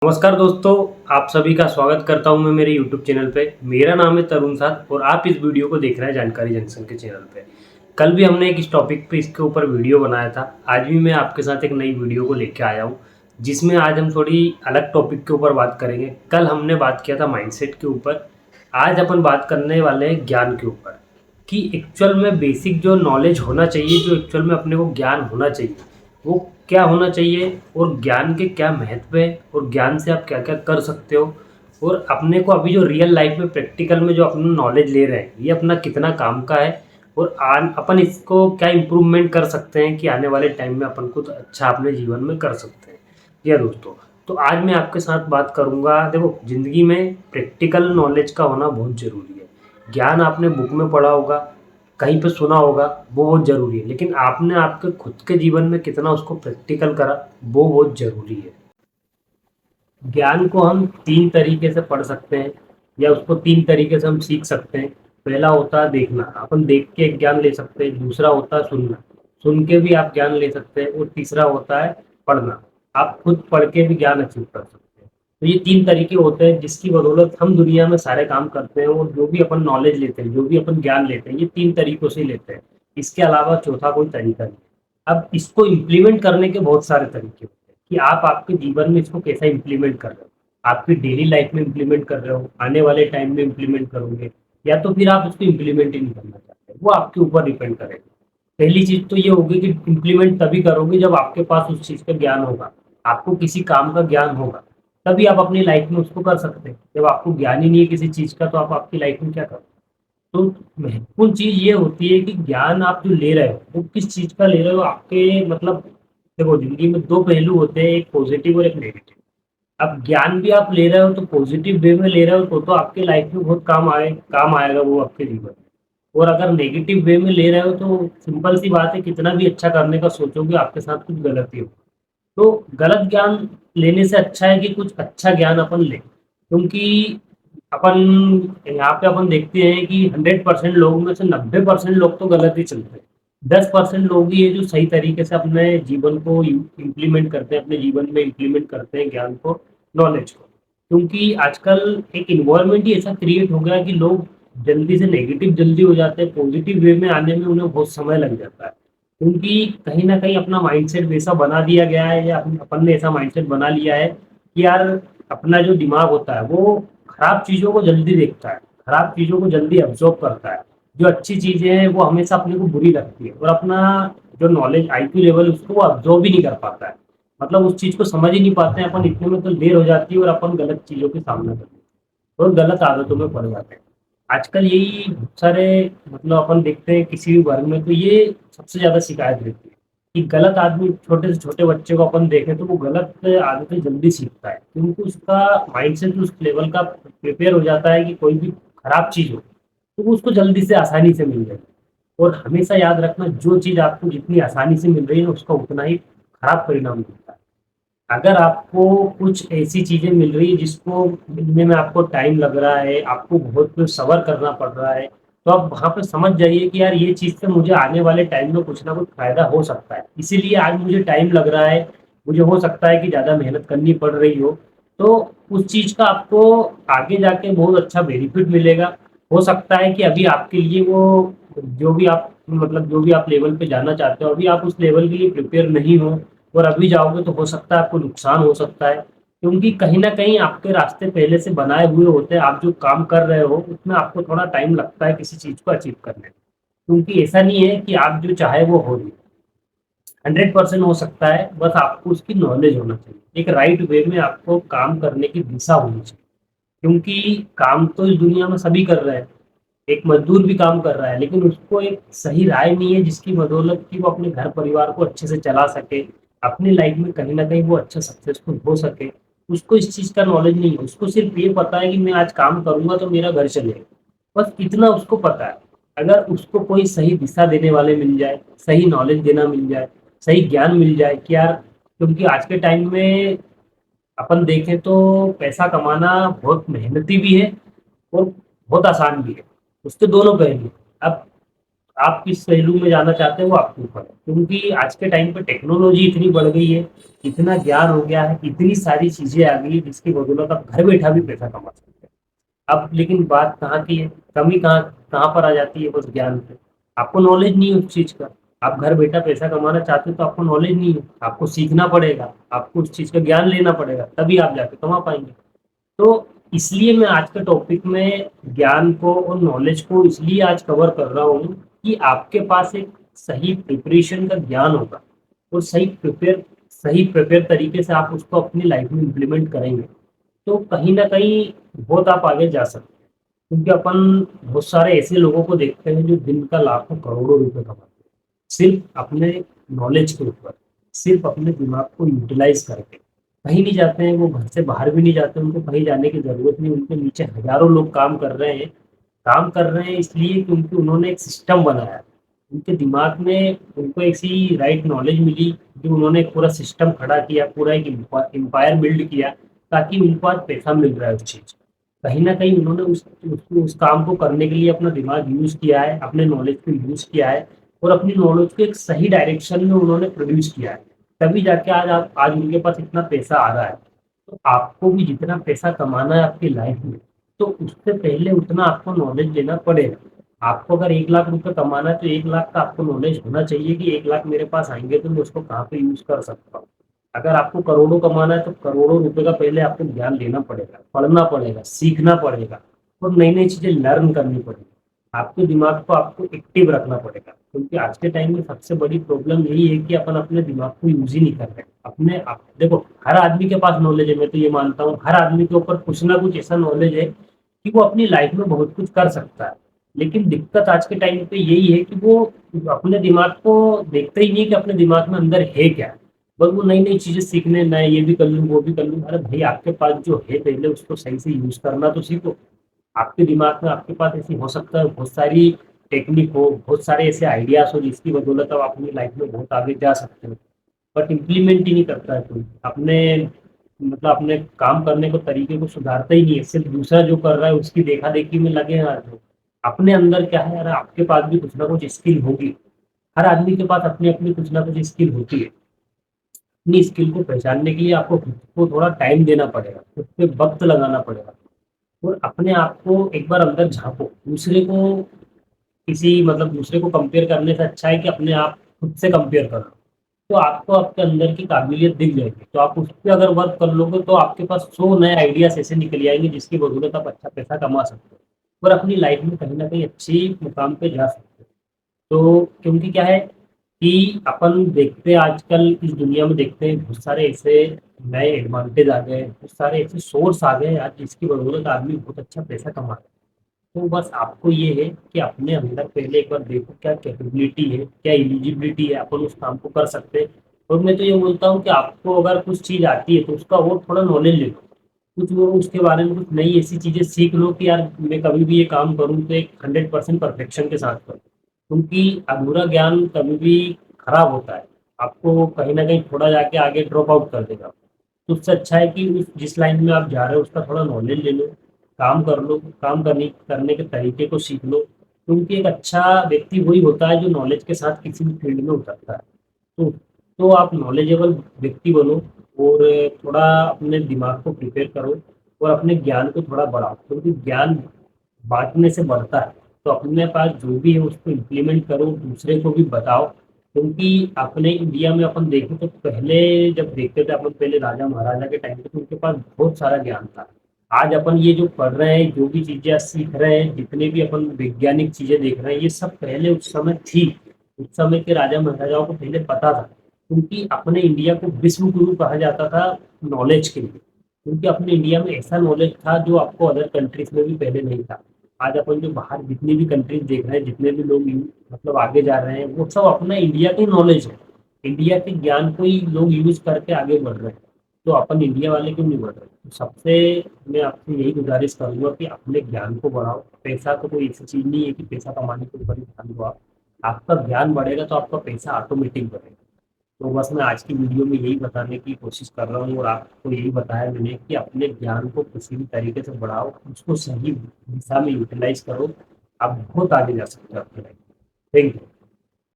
नमस्कार दोस्तों, आप सभी का स्वागत करता हूं मैं मेरे YouTube चैनल पे। मेरा नाम है तरुण साथ और आप इस वीडियो को देख रहे हैं जानकारी जंक्शन के चैनल पे। कल भी हमने एक इस टॉपिक पे इसके ऊपर वीडियो बनाया था। आज भी मैं आपके साथ एक नई वीडियो को लेके आया हूं, जिसमें आज हम थोड़ी अलग टॉपिक के ऊपर बात करेंगे। कल हमने बात किया था माइंडसेट के ऊपर, आज अपन बात करने वाले हैं ज्ञान के ऊपर कि एक्चुअल में बेसिक जो नॉलेज होना चाहिए, जो एक्चुअल में अपने को ज्ञान होना चाहिए, वो क्या होना चाहिए और ज्ञान के क्या महत्व है और ज्ञान से आप क्या क्या कर सकते हो और अपने को अभी जो रियल लाइफ में प्रैक्टिकल में जो अपना नॉलेज ले रहे हैं ये अपना कितना काम का है और अपन इसको क्या इम्प्रूवमेंट कर सकते हैं कि आने वाले टाइम में अपन कुछ अच्छा अपने जीवन में कर सकते हैं। या दोस्तों, तो आज मैं आपके साथ बात करूंगा। देखो, जिंदगी में प्रैक्टिकल नॉलेज का होना बहुत ज़रूरी है। ज्ञान आपने बुक में पढ़ा होगा, कहीं पे सुना होगा, वो बहुत ज़रूरी है, लेकिन आपने आपके खुद के जीवन में कितना उसको प्रैक्टिकल करा, वो बहुत ज़रूरी है। ज्ञान को हम 3 तरीके से पढ़ सकते हैं या उसको 3 तरीके से हम सीख सकते हैं। पहला होता है देखना, अपन देख के एक ज्ञान ले सकते हैं। दूसरा होता है सुनना, सुन के भी आप ज्ञान ले सकते हैं। और तीसरा होता है पढ़ना, आप खुद पढ़ के भी ज्ञान अचीव कर सकते हैं। तो ये 3 तरीके होते हैं जिसकी बदौलत हम दुनिया में सारे काम करते हैं और जो भी अपन नॉलेज लेते हैं, जो भी अपन ज्ञान लेते हैं, ये 3 तरीकों से ही लेते हैं। इसके अलावा चौथा कोई तरीका नहीं। अब इसको इम्प्लीमेंट करने के बहुत सारे तरीके होते हैं कि आप आपके जीवन में इसको कैसा इम्प्लीमेंट कर रहे हो। आपकी डेली लाइफ में इम्प्लीमेंट कर रहे हो, आने वाले टाइम में इम्प्लीमेंट करोगे, या तो फिर आप उसको इम्प्लीमेंट ही नहीं करना चाहते, वो आपके ऊपर डिपेंड करेगा। पहली चीज तो ये होगी कि इम्प्लीमेंट तभी करोगे जब आपके पास उस चीज का ज्ञान होगा, आपको किसी काम का ज्ञान होगा, तभी आप अपनी लाइफ में उसको कर सकते हैं। जब आपको ज्ञान ही नहीं है किसी चीज का, तो आप आपकी लाइफ में क्या करोगे। तो महत्वपूर्ण चीज ये होती है कि ज्ञान आप जो ले रहे हो वो किस चीज का ले रहे हो। आपके मतलब, देखो, जिंदगी में 2 पहलू होते हैं, एक पॉजिटिव और एक नेगेटिव। अब ज्ञान भी आप ले रहे हो तो पॉजिटिव वे में ले रहे हो तो आपके लाइफ में बहुत काम आएगा वो आपके जीवन में। और अगर नेगेटिव वे में ले रहे हो तो सिंपल सी बात है, कितना भी अच्छा करने का सोचोगे आपके साथ कुछ गलती हो। तो गलत ज्ञान लेने से अच्छा है कि कुछ अच्छा ज्ञान अपन लें, क्योंकि अपन यहाँ पे अपन देखते हैं कि 100% लोगों में से 90% लोग तो गलत ही चलते हैं। 10% लोग ही है जो सही तरीके से अपने जीवन को इम्प्लीमेंट करते हैं, अपने जीवन में इम्प्लीमेंट करते हैं ज्ञान को, नॉलेज को। क्योंकि आजकल एक इन्वायरमेंट ही ऐसा क्रिएट हो गया है कि लोग जल्दी से नेगेटिव जल्दी हो जाते हैं, पॉजिटिव वे में आने में उन्हें बहुत समय लग जाता है। क्योंकि कहीं न कहीं अपना माइंडसेट वैसा बना दिया गया है या अपन ने ऐसा माइंडसेट बना लिया है कि यार, अपना जो दिमाग होता है वो खराब चीज़ों को जल्दी देखता है, खराब चीज़ों को जल्दी अब्ज़ॉर्ब करता है। जो अच्छी चीज़ें हैं वो हमेशा अपने को बुरी लगती है और अपना जो नॉलेज आईक्यू लेवल है उसको वो अब्ज़ॉर्ब ही नहीं कर पाता है। मतलब उस चीज़ को समझ ही नहीं पाते हैं अपन, इतने में तो देर हो जाती है और अपन गलत चीज़ों के सामना करते हैं और गलत आदतों में पड़ जाते हैं। आजकल यही बहुत सारे, मतलब अपन देखते हैं किसी भी वर्ग में तो ये सबसे ज़्यादा शिकायत रहती है कि गलत आदमी, छोटे से छोटे बच्चे को अपन देखें तो वो गलत आदतें जल्दी सीखता है, क्योंकि उसका माइंडसेट उस लेवल का प्रिपेयर हो जाता है कि कोई भी खराब चीज़ हो तो वो उसको जल्दी से आसानी से मिल जाएगी। और हमेशा याद रखना, जो चीज़ आपको जितनी आसानी से मिल रही है ना उसका उतना ही खराब परिणाम मिलता है। अगर आपको कुछ ऐसी चीज़ें मिल रही है जिसको मिलने में आपको टाइम लग रहा है, आपको बहुत कुछ सब्र करना पड़ रहा है, तो आप वहाँ पे समझ जाइए कि यार ये चीज़ से मुझे आने वाले टाइम में कुछ ना कुछ फ़ायदा हो सकता है। इसीलिए आज मुझे टाइम लग रहा है, मुझे हो सकता है कि ज़्यादा मेहनत करनी पड़ रही हो, तो उस चीज़ का आपको आगे जाके बहुत अच्छा बेनिफिट मिलेगा। हो सकता है कि अभी आपके लिए वो जो भी आप, मतलब जो भी आप लेवल पे जाना चाहते हो, अभी आप उस लेवल के लिए प्रिपेयर नहीं हो और अभी जाओगे तो हो सकता है आपको नुकसान हो सकता है, क्योंकि कहीं न कहीं आपके रास्ते पहले से बनाए हुए होते हैं। आप जो काम कर रहे हो उसमें आपको थोड़ा टाइम लगता है किसी चीज़ को अचीव करने में, क्योंकि ऐसा नहीं है कि आप जो चाहे वो हो जाए। 100% हो सकता है, बस आपको उसकी नॉलेज होना चाहिए। एक राइट वे में आपको काम करने की दिशा होनी चाहिए, क्योंकि काम तो इस दुनिया में सभी कर रहे हैं। एक मज़दूर भी काम कर रहा है, लेकिन उसको एक सही राय नहीं है जिसकी बदौलत कि वो अपने घर परिवार को अच्छे से चला सके, अपनी लाइफ में कहीं न कहीं वो अच्छा सक्सेसफुल हो सके। उसको इस चीज़ का नॉलेज नहीं है, उसको सिर्फ़ ये पता है कि मैं आज काम करूँगा तो मेरा घर चलेगा, बस इतना उसको पता है। अगर उसको कोई सही दिशा देने वाले मिल जाए, सही नॉलेज देना मिल जाए, सही ज्ञान मिल जाए कि यार, क्योंकि आज के टाइम में अपन देखें तो पैसा कमाना बहुत मेहनती भी है और बहुत आसान भी है। उसके दोनों पहलू हैं। अब आप किस पहलू में जाना चाहते हैं वो आपके ऊपर है, क्योंकि आज के टाइम पे टेक्नोलॉजी इतनी बढ़ गई है, इतना ज्ञान हो गया है, इतनी सारी चीजें आ गई जिसकी बदौलत आप घर बैठा भी पैसा कमा सकते हैं। अब लेकिन बात कहाँ की है, कमी कहाँ कहाँ पर आ जाती है, बस ज्ञान पे। आपको नॉलेज नहीं है उस चीज का। आप घर बैठा पैसा कमाना चाहते हो तो आपको नॉलेज नहीं है, आपको सीखना पड़ेगा, आपको उस चीज का ज्ञान लेना पड़ेगा, तभी आप जाके कमा पाएंगे। तो इसलिए मैं आज के टॉपिक में ज्ञान को और नॉलेज को इसलिए आज कवर कर रहा हूँ कि आपके पास एक सही प्रिपरेशन का ज्ञान होगा और सही प्रिपेयर तरीके से आप उसको अपनी लाइफ में इम्प्लीमेंट करेंगे, तो कहीं ना कहीं बहुत आप आगे जा सकते हैं। क्योंकि अपन बहुत सारे ऐसे लोगों को देखते हैं जो दिन का लाखों करोड़ों रुपए कमाते हैं, सिर्फ अपने नॉलेज के ऊपर, सिर्फ अपने दिमाग को यूटिलाइज करके। कहीं नहीं जाते हैं, वो घर से बाहर भी नहीं जाते, उनको कहीं जाने की जरूरत नहीं, उनके नीचे हजारों लोग काम कर रहे हैं। काम कर रहे हैं इसलिए क्योंकि उन्होंने एक सिस्टम बनाया है। उनके दिमाग में उनको ऐसी राइट नॉलेज मिली कि उन्होंने एक पूरा सिस्टम खड़ा किया, पूरा एक एम्पायर बिल्ड किया, ताकि उनको आज पैसा मिल रहा है उस चीज। कहीं ना कहीं उन्होंने उस काम को करने के लिए अपना दिमाग यूज किया है, अपने नॉलेज को यूज किया है, और अपनी नॉलेज को एक सही डायरेक्शन में उन्होंने प्रोड्यूस किया है। तभी जाके आज उनके पास इतना पैसा आ रहा है। तो आपको भी जितना पैसा कमाना है आपकी लाइफ में, तो उससे पहले उतना आपको नॉलेज लेना पड़ेगा। आपको अगर 1 लाख रुपए कमाना है तो 1 लाख का आपको नॉलेज होना चाहिए कि 1 लाख मेरे पास आएंगे तो मैं उसको कहाँ पे यूज कर सकता हूँ। अगर आपको करोड़ों कमाना है तो करोड़ों रुपए का पहले आपको ज्ञान लेना पड़ेगा, पढ़ना पड़ेगा, सीखना पड़ेगा, और नई नई चीजें लर्न करनी पड़ेगी। आपके दिमाग को आपको एक्टिव रखना पड़ेगा, क्योंकि आज के टाइम में सबसे बड़ी प्रॉब्लम यही है कि अपन अपने दिमाग को यूज ही नहीं कर रहे। देखो, हर आदमी के पास नॉलेज है, मैं तो ये मानता हूँ हर आदमी के ऊपर कुछ ना कुछ ऐसा नॉलेज है कि वो अपनी लाइफ में बहुत कुछ कर सकता है। लेकिन दिक्कत आज के टाइम पे यही है कि वो अपने दिमाग को देखते ही नहीं कि अपने दिमाग में अंदर है क्या। बस वो नई नई चीजें सीखने, मैं ये भी कर लूँ वो भी कर लूँ। अरे भाई, आपके पास जो है पहले उसको सही से यूज करना तो सीखो। आपके दिमाग में आपके पास ऐसी हो सकता है बहुत सारी टेक्निक हो, बहुत सारे ऐसे आइडियाज हो जिसकी बदौलत आप अपनी लाइफ में बहुत आगे जा सकते हो, बट इम्प्लीमेंट ही नहीं करता है कोई। अपने मतलब अपने काम करने को तरीके को सुधारता ही नहीं है, सिर्फ दूसरा जो कर रहा है उसकी देखा देखी में लगे हैं आज लोग। अपने अंदर क्या है यार, आपके पास भी कुछ ना कुछ स्किल होगी। हर आदमी के पास अपनी अपनी कुछ ना कुछ स्किल होती है। अपनी स्किल को पहचानने के लिए आपको खुद को थोड़ा टाइम देना पड़ेगा, खुद पे वक्त लगाना पड़ेगा, और अपने आप को एक बार अंदर झांको। दूसरे को कंपेयर करने से अच्छा है कि अपने आप खुद से कंपेयर करो। तो आपको आपके अंदर की काबिलियत दिख जाएगी, तो आप उस पर अगर वर्क कर लोगे तो आपके पास 100 नए आइडियाज ऐसे निकल आएंगे जिसकी बदौलत आप अच्छा पैसा कमा सकते हो और अपनी लाइफ में कहीं ना कहीं अच्छी मुकाम पे जा सकते हो। तो क्योंकि क्या है कि अपन देखते हैं आजकल इस दुनिया में, देखते हैं बहुत सारे ऐसे नए एडवांटेज आ गए, बहुत सारे ऐसे सोर्स आ गए आज जिसकी बदौलत आदमी बहुत अच्छा पैसा कमा रहा है। तो बस आपको ये है कि अपने अंदर पहले एक बार देखो क्या कैपेबिलिटी है, क्या एलिजिबिलिटी है, अपन उस काम को कर सकते हैं। और मैं तो ये बोलता हूँ कि आपको अगर कुछ चीज़ आती है तो उसका और थोड़ा नॉलेज ले लो, कुछ वो उसके बारे में कुछ नई ऐसी चीज़ें सीख लो कि यार मैं कभी भी ये काम करूँ तो एक 100% परफेक्शन के साथ करूँ। क्योंकि अधूरा ज्ञान कभी भी खराब होता है, आपको कहीं ना कहीं थोड़ा जाके आगे ड्रॉप आउट कर देगा। तो उससे अच्छा है कि उस जिस लाइन में आप जा रहे हो उसका थोड़ा नॉलेज ले लो, काम कर लो, काम करने के तरीके को सीख लो। क्योंकि एक अच्छा व्यक्ति वही होता है जो नॉलेज के साथ किसी भी फील्ड में उतरता है। तो आप नॉलेजेबल व्यक्ति बनो, और थोड़ा अपने दिमाग को प्रिपेयर करो, और अपने ज्ञान को थोड़ा बढ़ाओ, क्योंकि ज्ञान बांटने से बढ़ता है। तो अपने पास जो भी है उसको इम्प्लीमेंट करो, दूसरे को भी बताओ। क्योंकि अपने इंडिया में अपन देखें तो पहले जब देखते थे अपन, पहले राजा महाराजा के टाइम पे, तो उनके पास बहुत सारा ज्ञान था। आज अपन ये जो पढ़ रहे हैं, जो भी चीजें सीख रहे हैं, जितने भी अपन वैज्ञानिक चीजें देख रहे हैं, ये सब पहले उस समय थी। उस समय के राजा महाराजाओं को पहले पता था। क्योंकि अपने इंडिया को विश्व गुरु कहा जाता था नॉलेज के लिए। क्योंकि अपने इंडिया में ऐसा नॉलेज था जो आपको अदर कंट्रीज में भी पहले नहीं था। आज अपन जो बाहर जितनी भी कंट्रीज देख रहे हैं, जितने भी लोग मतलब आगे जा रहे हैं, वो सब अपना इंडिया की नॉलेज है, इंडिया के ज्ञान को ही लोग यूज करके आगे बढ़ रहे हैं। तो अपन इंडिया वाले क्यों नहीं बढ़ रहे? तो सबसे मैं आपसे यही गुजारिश करूंगा कि अपने ज्ञान को बढ़ाओ। पैसा तो कोई ऐसी चीज नहीं है कि पैसा कमाने के ऊपर ही ध्यान दो आप। आपका ज्ञान बढ़ेगा तो आपका पैसा ऑटोमेटिक बढ़ेगा। तो बस मैं आज की वीडियो में यही बताने की कोशिश कर रहा हूँ, और आपको यही बताया मैंने कि अपने ज्ञान को किसी भी तरीके से बढ़ाओ, उसको सही दिशा में यूटिलाइज करो। आप बहुत आगे जा सकते हो अपने लाइफ में। Thank you.